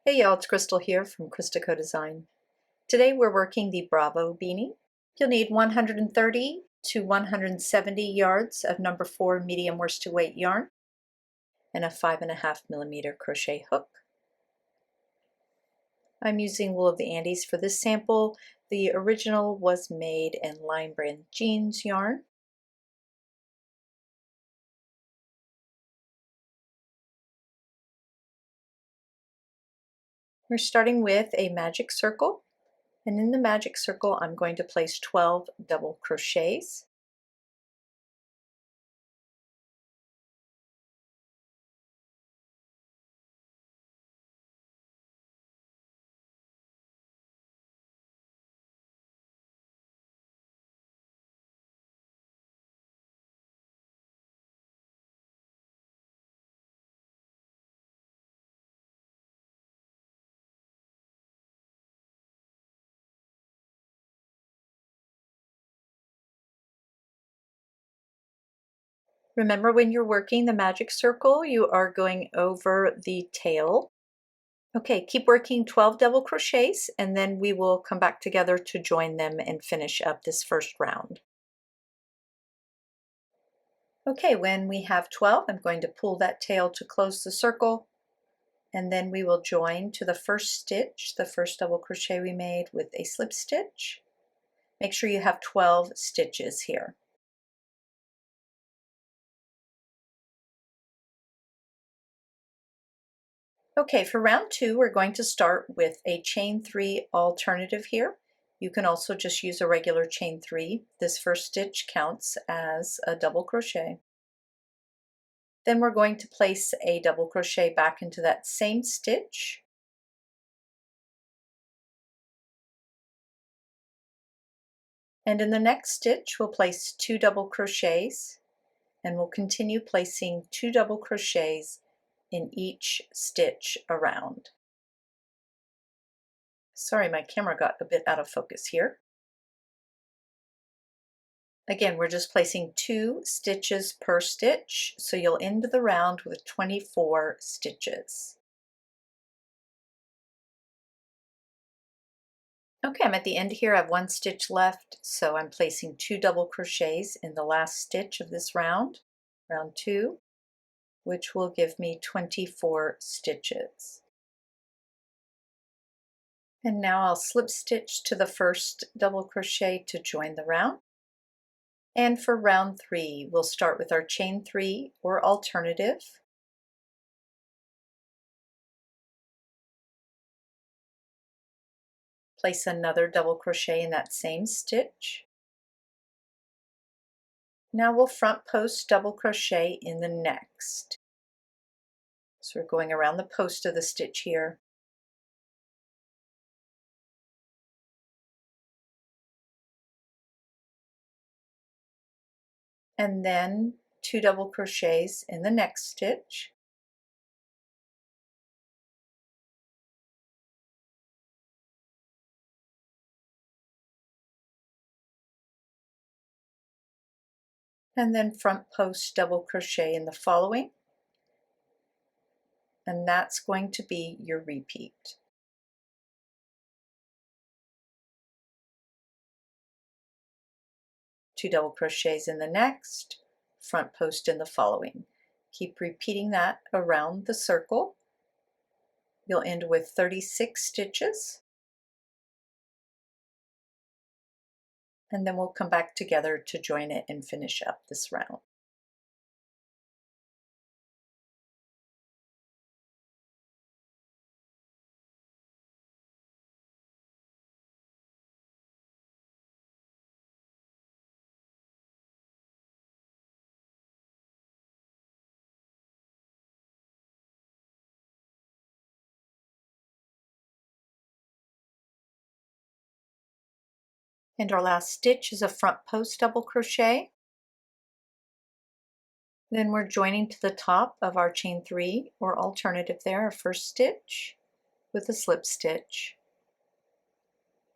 Hey y'all, it's Crystal here from Christico Design. Today we're working the Bravo Beanie. You'll need 130 to 170 yards of number 4 medium worsted weight yarn and a 5.5mm crochet hook. I'm using wool of the Andes for this sample. The original was made in Line Brand jeans yarn. We're starting with a magic circle, and in the magic circle I'm going to place 12 double crochets. Remember, when you're working the magic circle, you are going over the tail. Okay, keep working 12 double crochets and then we will come back together to join them and finish up this first round. Okay, when we have 12, I'm going to pull that tail to close the circle, and then we will join to the first stitch, the first double crochet we made, with a slip stitch. Make sure you have 12 stitches here. Okay, for round 2, we're going to start with a chain 3 alternative here. You can also just use a regular chain 3. This first stitch counts as a double crochet. Then we're going to place a double crochet back into that same stitch. And in the next stitch, we'll place 2 double crochets, and we'll continue placing 2 double crochets in each stitch around. Sorry, my camera got a bit out of focus here. Again, we're just placing 2 stitches per stitch, so you'll end the round with 24 stitches. Okay, I'm at the end here. I have 1 stitch left, so I'm placing 2 double crochets in the last stitch of this round, round 2, which will give me 24 stitches. And now I'll slip stitch to the first double crochet to join the round. And for round 3, we'll start with our chain 3 or alternative. Place another double crochet in that same stitch. Now we'll front post double crochet in the next. So we're going around the post of the stitch here. And then 2 double crochets in the next stitch. And then front post double crochet in the following. And that's going to be your repeat. Two double crochets in the next, front post in the following. Keep repeating that around the circle. You'll end with 36 stitches. And then we'll come back together to join it and finish up this round. And our last stitch is a front post double crochet. Then we're joining to the top of our chain 3 or alternative there, our first stitch, with a slip stitch.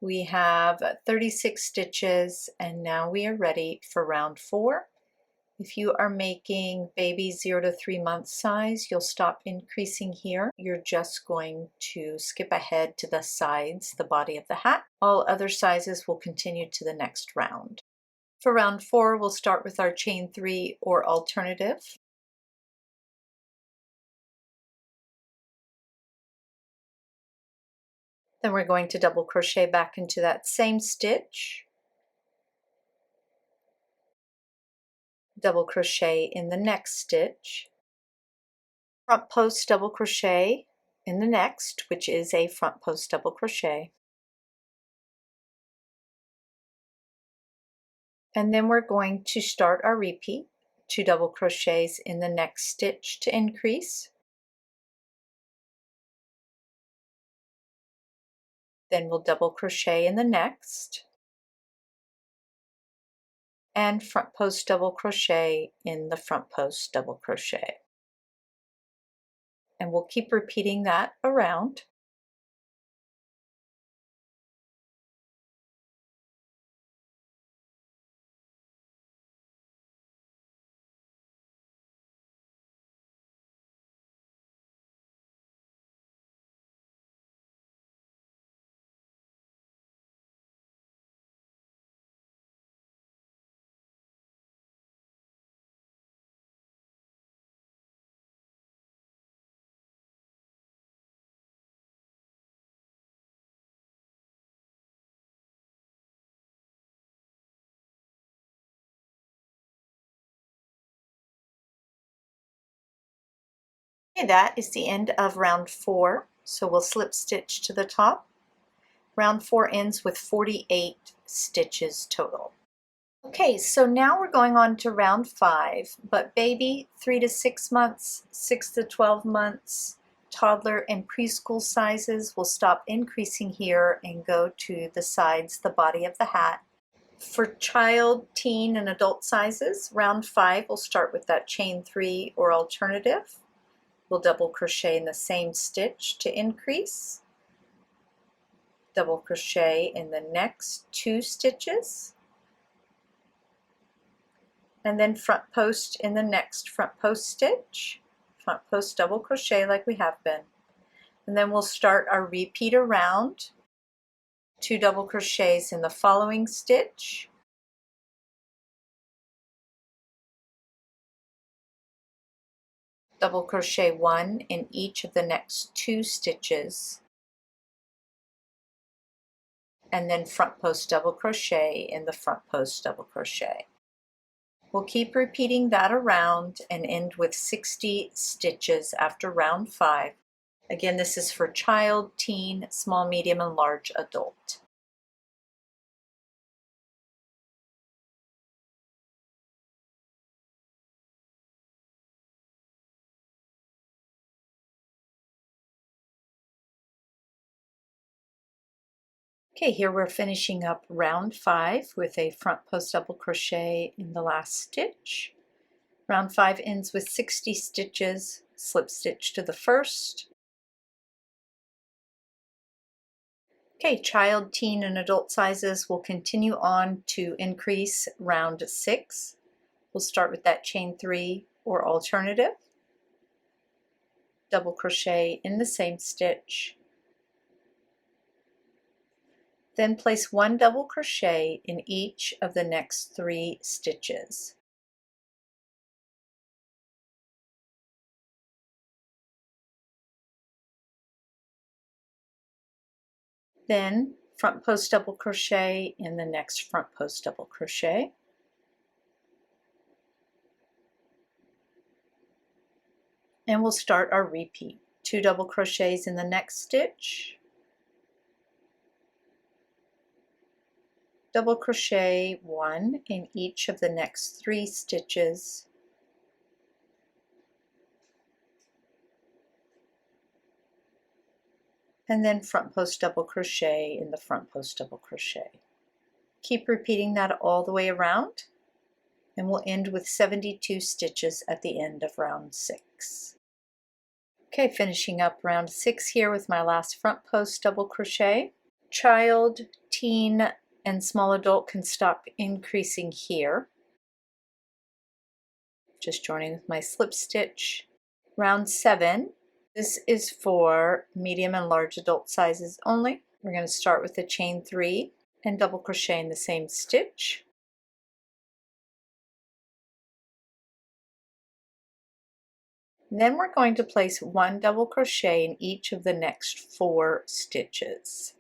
We have 36 stitches, and now we are ready for round 4. If you are making baby 0 to 3 month size, you'll stop increasing here. You're just going to skip ahead to the sides, the body of the hat. All other sizes will continue to the next round. For round 4, we'll start with our chain 3 or alternative. Then we're going to double crochet back into that same stitch, double crochet in the next stitch, front post double crochet in the next, which is a front post double crochet. And then we're going to start our repeat, 2 double crochets in the next stitch to increase. Then we'll double crochet in the next, and front post double crochet in the front post double crochet. And we'll keep repeating that around. Okay, that is the end of round 4. So we'll slip stitch to the top. Round 4 ends with 48 stitches total. Okay, so now we're going on to round 5, but baby 3 to 6 months, 6 to 12 months, toddler and preschool sizes will stop increasing here and go to the sides, the body of the hat. For child, teen, and adult sizes, round 5 will start with that chain 3 or alternative. We'll double crochet in the same stitch to increase, double crochet in the next 2 stitches, and then front post in the next front post stitch, front post double crochet like we have been. And then we'll start our repeat around, 2 double crochets in the following stitch, double crochet 1 in each of the next 2 stitches, and then front post double crochet in the front post double crochet. We'll keep repeating that around and end with 60 stitches after round 5. Again, this is for child, teen, small, medium, and large adult. Okay, here we're finishing up round 5 with a front post double crochet in the last stitch. Round 5 ends with 60 stitches, slip stitch to the first. Okay, child, teen, and adult sizes will continue on to increase round 6. We'll start with that chain 3 or alternative, double crochet in the same stitch, then place 1 double crochet in each of the next 3 stitches. Then front post double crochet in the next front post double crochet. And we'll start our repeat. 2 double crochets in the next stitch, double crochet 1 in each of the next 3 stitches, and then front post double crochet in the front post double crochet. Keep repeating that all the way around, and we'll end with 72 stitches at the end of round 6. Okay, finishing up round 6 here with my last front post double crochet. Child, teen, and small adult can stop increasing here. just joining with my slip stitch. Round 7, this is for medium and large adult sizes only. We're going to start with a chain 3 and double crochet in the same stitch. Then we're going to place 1 double crochet in each of the next 4 stitches.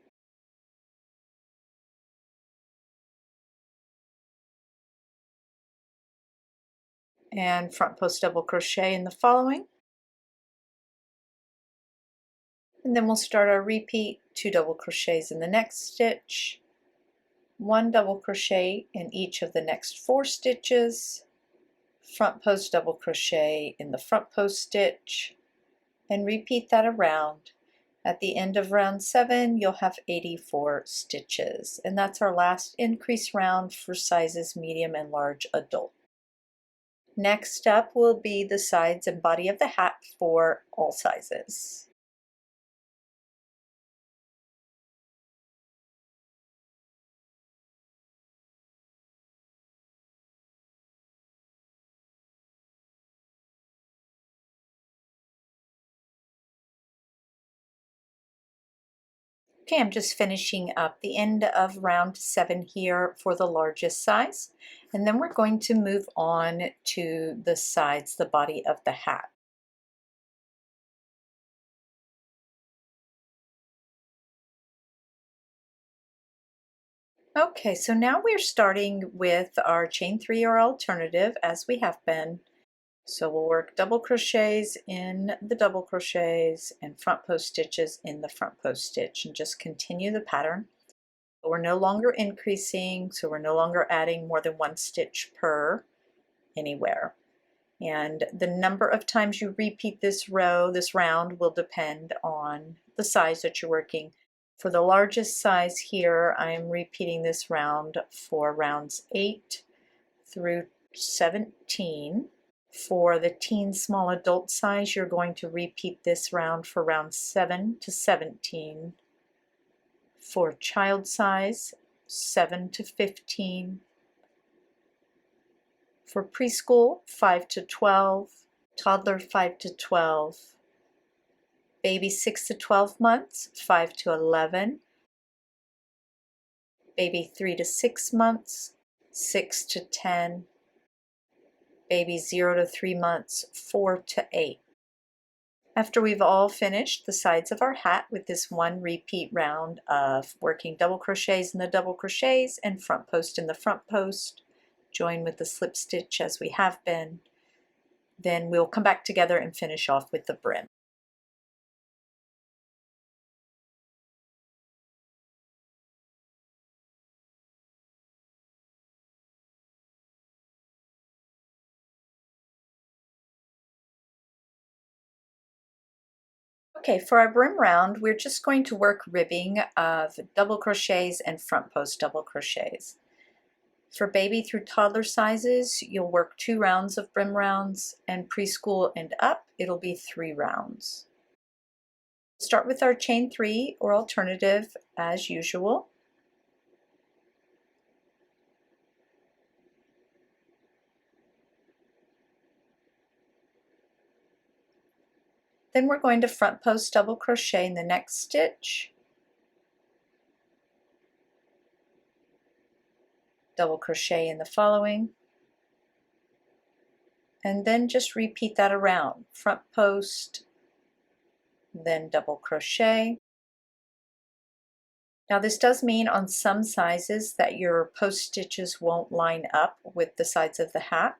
And front post double crochet in the following. And then we'll start our repeat, 2 double crochets in the next stitch, 1 double crochet in each of the next 4 stitches, front post double crochet in the front post stitch, and repeat that around. At the end of round 7, you'll have 84 stitches, and that's our last increase round for sizes medium and large adult. Next up will be the sides and body of the hat for all sizes. Okay, I'm just finishing up the end of round 7 here for the largest size, and then we're going to move on to the sides, the body of the hat. Okay, so now we're starting with our chain 3 or alternative as we have been. So we'll work double crochets in the double crochets and front post stitches in the front post stitch, and just continue the pattern. But we're no longer increasing, so we're no longer adding more than 1 stitch per anywhere. And the number of times you repeat this row, this round, will depend on the size that you're working. For the largest size here, I'm repeating this round for rounds 8 through 17. For the teen small adult size, you're going to repeat this round for rounds 7 to 17. For child size, 7 to 15. For preschool, 5 to 12. Toddler, 5 to 12. Baby 6 to 12 months, 5 to 11. Baby 3 to 6 months, 6 to 10. Baby 0 to 3 months, 4 to 8. After we've all finished the sides of our hat with this 1 repeat round of working double crochets in the double crochets and front post in the front post, join with the slip stitch as we have been, then we'll come back together and finish off with the brim. Okay, for our brim round, we're just going to work ribbing of double crochets and front post double crochets. For baby through toddler sizes, you'll work 2 rounds of brim rounds, and preschool and up, it'll be 3 rounds. Start with our chain 3 or alternative as usual. Then we're going to front post double crochet in the next stitch, double crochet in the following, and then just repeat that around. Front post, then double crochet. Now this does mean on some sizes that your post stitches won't line up with the sides of the hat.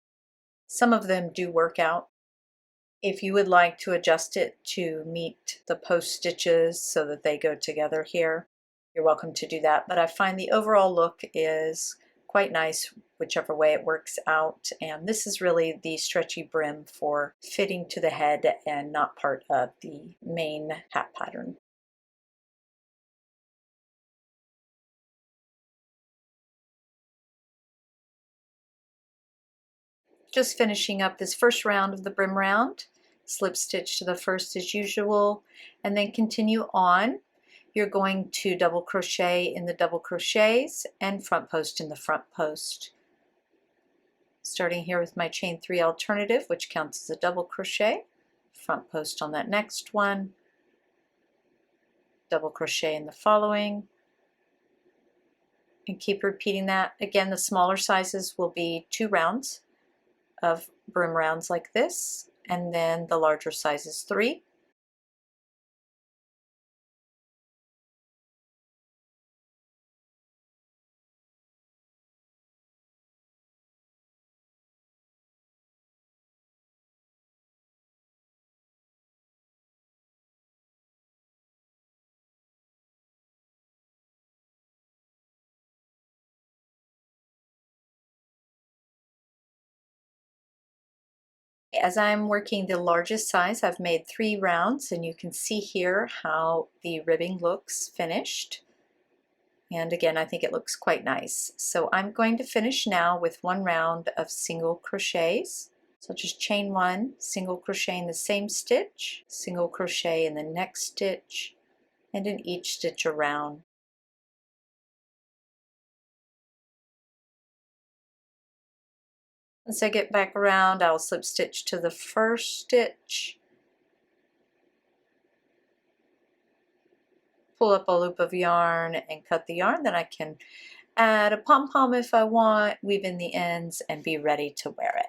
Some of them do work out. If you would like to adjust it to meet the post stitches so that they go together here, you're welcome to do that. But I find the overall look is quite nice whichever way it works out. And this is really the stretchy brim for fitting to the head and not part of the main hat pattern. Just finishing up this first round of the brim round, slip stitch to the first as usual, and then continue on. You're going to double crochet in the double crochets and front post in the front post. Starting here with my chain 3 alternative, which counts as a double crochet, front post on that next one, double crochet in the following, and keep repeating that. Again, the smaller sizes will be 2 rounds of brim rounds like this, and then the larger size is 3. As I'm working the largest size, I've made 3 rounds, and you can see here how the ribbing looks finished. And again, I think it looks quite nice. So I'm going to finish now with 1 round of single crochets. So just chain 1, single crochet in the same stitch, single crochet in the next stitch, and in each stitch around. Once I get back around, I'll slip stitch to the first stitch, pull up a loop of yarn and cut the yarn. Then I can add a pom-pom if I want, weave in the ends, and be ready to wear it.